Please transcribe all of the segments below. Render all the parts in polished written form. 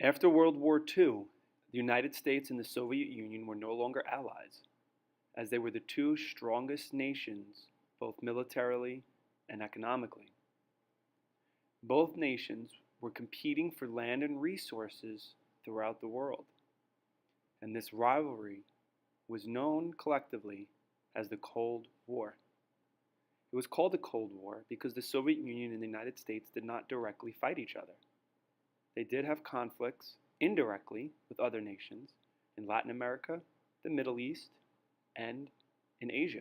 After World War II, the United States and the Soviet Union were no longer allies, as they were the two strongest nations, both militarily and economically. Both nations were competing for land and resources throughout the world, and this rivalry was known collectively as the Cold War. It was called the Cold War because the Soviet Union and the United States did not directly fight each other. They did have conflicts indirectly with other nations in Latin America, the Middle East, and in Asia.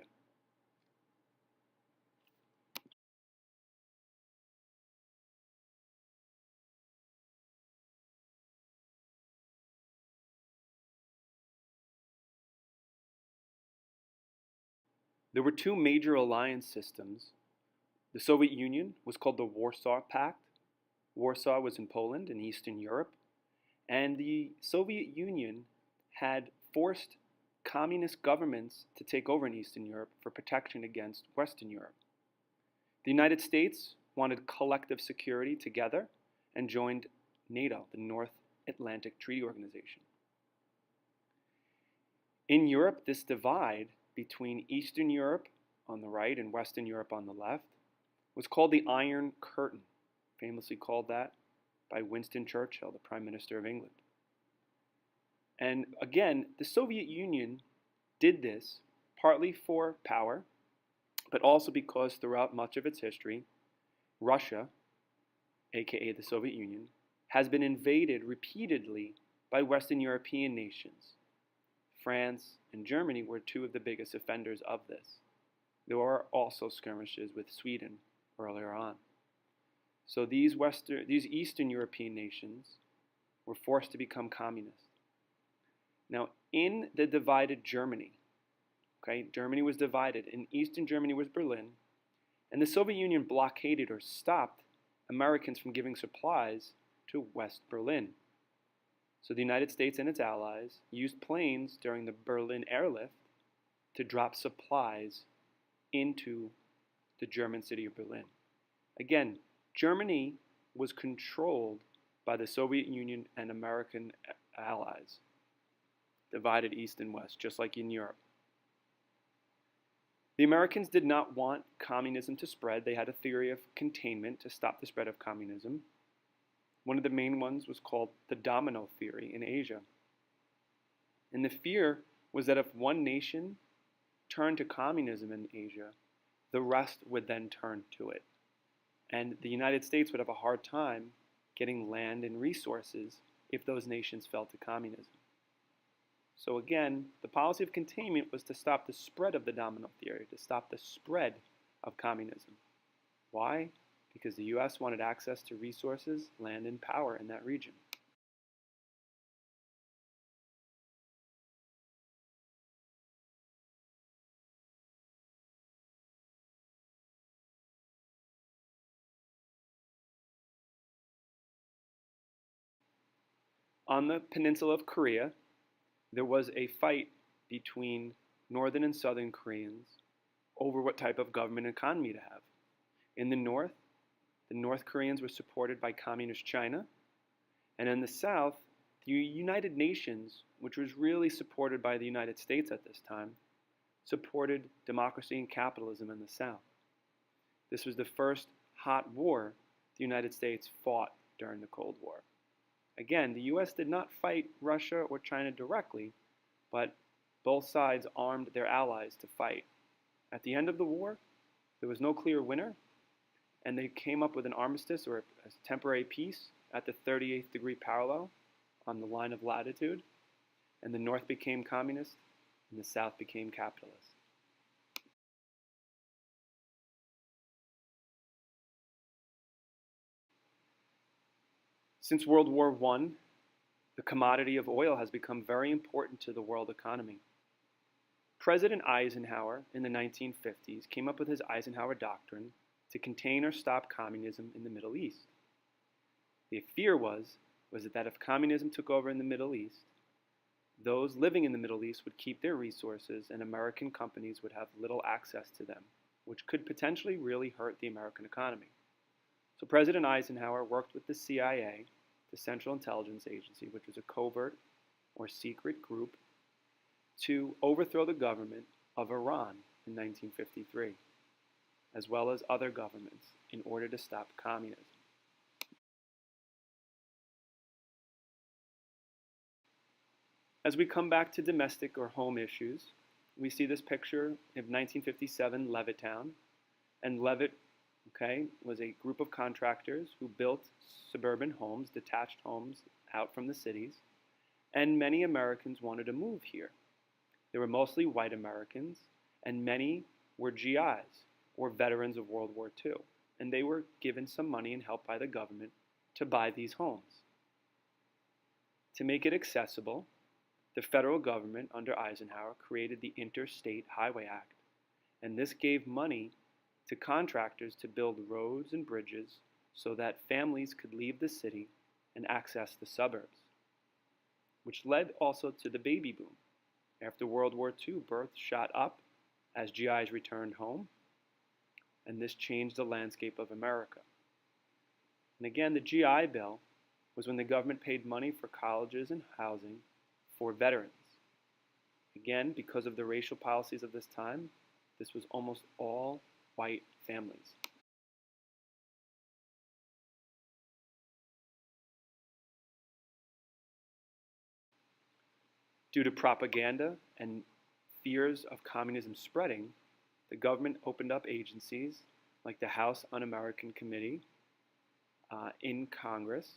There were two major alliance systems. The Soviet Union was called the Warsaw Pact. Warsaw was in Poland in Eastern Europe, and the Soviet Union had forced communist governments to take over in Eastern Europe for protection against Western Europe. The United States wanted collective security together and joined NATO, the North Atlantic Treaty Organization. In Europe, this divide between Eastern Europe on the right and Western Europe on the left was called the Iron Curtain, famously called that by Winston Churchill, the Prime Minister of England. And again, the Soviet Union did this partly for power, but also because throughout much of its history, Russia, aka the Soviet Union, has been invaded repeatedly by Western European nations. France and Germany were two of the biggest offenders of this. There were also skirmishes with Sweden earlier on. So these Eastern European nations were forced to become communist. Now, in the divided Germany, Germany was divided. In Eastern Germany was Berlin, and the Soviet Union blockaded or stopped Americans from giving supplies to West Berlin. So the United States and its allies used planes during the Berlin airlift to drop supplies into the German city of Berlin. Again, Germany was controlled by the Soviet Union and American allies, divided east and west, just like in Europe. The Americans did not want communism to spread. They had a theory of containment to stop the spread of communism. One of the main ones was called the domino theory in Asia. And the fear was that if one nation turned to communism in Asia, the rest would then turn to it. And the United States would have a hard time getting land and resources if those nations fell to communism. So again, the policy of containment was to stop the spread of the domino theory, to stop the spread of communism. Why? Because the US wanted access to resources, land, and power in that region. On the peninsula of Korea, there was a fight between northern and southern Koreans over what type of government and economy to have. In the North Koreans were supported by Communist China, and in the South, the United Nations, which was really supported by the United States at this time, supported democracy and capitalism in the South. This was the first hot war the United States fought during the Cold War. Again, the US did not fight Russia or China directly, but both sides armed their allies to fight. At the end of the war, there was no clear winner, and they came up with an armistice or a temporary peace at the 38th degree parallel on the line of latitude, and the North became communist and the South became capitalist. Since World War I, the commodity of oil has become very important to the world economy. President Eisenhower in the 1950s came up with his Eisenhower Doctrine to contain or stop communism in the Middle East. The fear was that if communism took over in the Middle East, those living in the Middle East would keep their resources and American companies would have little access to them, which could potentially really hurt the American economy. So President Eisenhower worked with the CIA the Central Intelligence Agency, which was a covert or secret group to overthrow the government of Iran in 1953, as well as other governments, in order to stop communism. As we come back to domestic or home issues, we see this picture of 1957 Levittown. And Levitt, was a group of contractors who built suburban homes, detached homes out from the cities. And many Americans wanted to move here. They were mostly white Americans, and many were GIs, or veterans of World War II. And they were given some money and help by the government to buy these homes. To make it accessible, the federal government under Eisenhower created the Interstate Highway Act, and this gave money to contractors to build roads and bridges so that families could leave the city and access the suburbs, which led also to the baby boom. After World War II, births shot up as GIs returned home, and this changed the landscape of America. And again, the GI Bill was when the government paid money for colleges and housing for veterans. Again, because of the racial policies of this time, this was almost all white families. Due to propaganda and fears of communism spreading, the government opened up agencies like the House Un-American Committee in Congress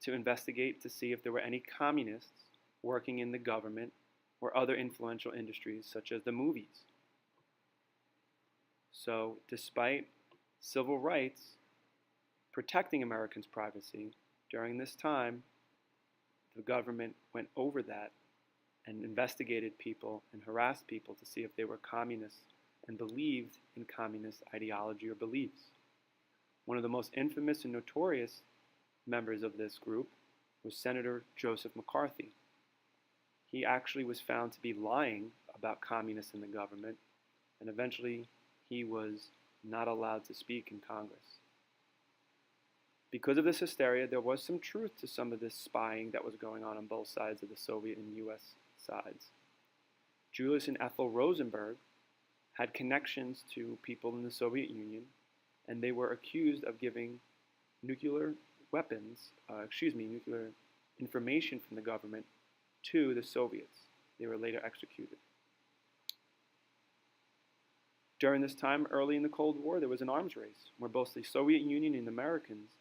to investigate to see if there were any communists working in the government or other influential industries such as the movies. So despite civil rights protecting Americans' privacy, during this time, the government went over that and investigated people and harassed people to see if they were communists and believed in communist ideology or beliefs. One of the most infamous and notorious members of this group was Senator Joseph McCarthy. He actually was found to be lying about communists in the government, and eventually he was not allowed to speak in Congress. Because of this hysteria, there was some truth to some of this spying that was going on both sides of the Soviet and US sides. Julius and Ethel Rosenberg had connections to people in the Soviet Union, and they were accused of giving nuclear information from the government to the Soviets. They were later executed. During this time, early in the Cold War, there was an arms race where both the Soviet Union and Americans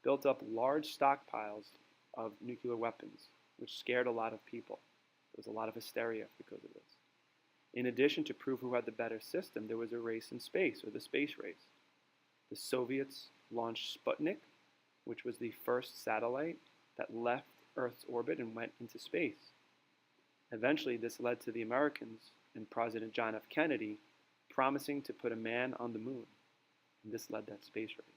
built up large stockpiles of nuclear weapons, which scared a lot of people. There was a lot of hysteria because of this. In addition, to prove who had the better system, there was a race in space, or the space race. The Soviets launched Sputnik, which was the first satellite that left Earth's orbit and went into space. Eventually, this led to the Americans and President John F. Kennedy promising to put a man on the moon, and this led that space race.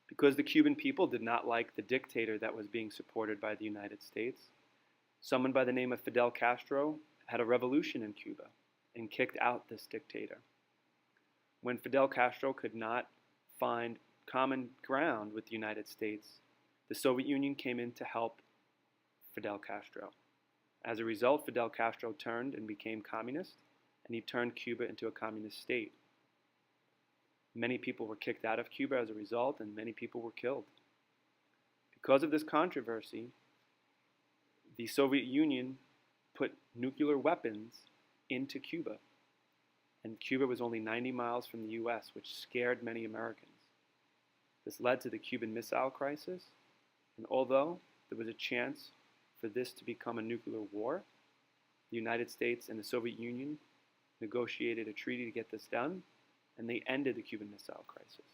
Because the Cuban people did not like the dictator that was being supported by the United States, someone by the name of Fidel Castro had a revolution in Cuba and kicked out this dictator. When Fidel Castro could not find common ground with the United States, the Soviet Union came in to help Fidel Castro. As a result, Fidel Castro turned and became communist, and he turned Cuba into a communist state. Many people were kicked out of Cuba as a result, and many people were killed. Because of this controversy, the Soviet Union put nuclear weapons into Cuba, and Cuba was only 90 miles from the US, which scared many Americans. This led to the Cuban Missile Crisis, and although there was a chance for this to become a nuclear war, the United States and the Soviet Union negotiated a treaty to get this done, and they ended the Cuban Missile Crisis.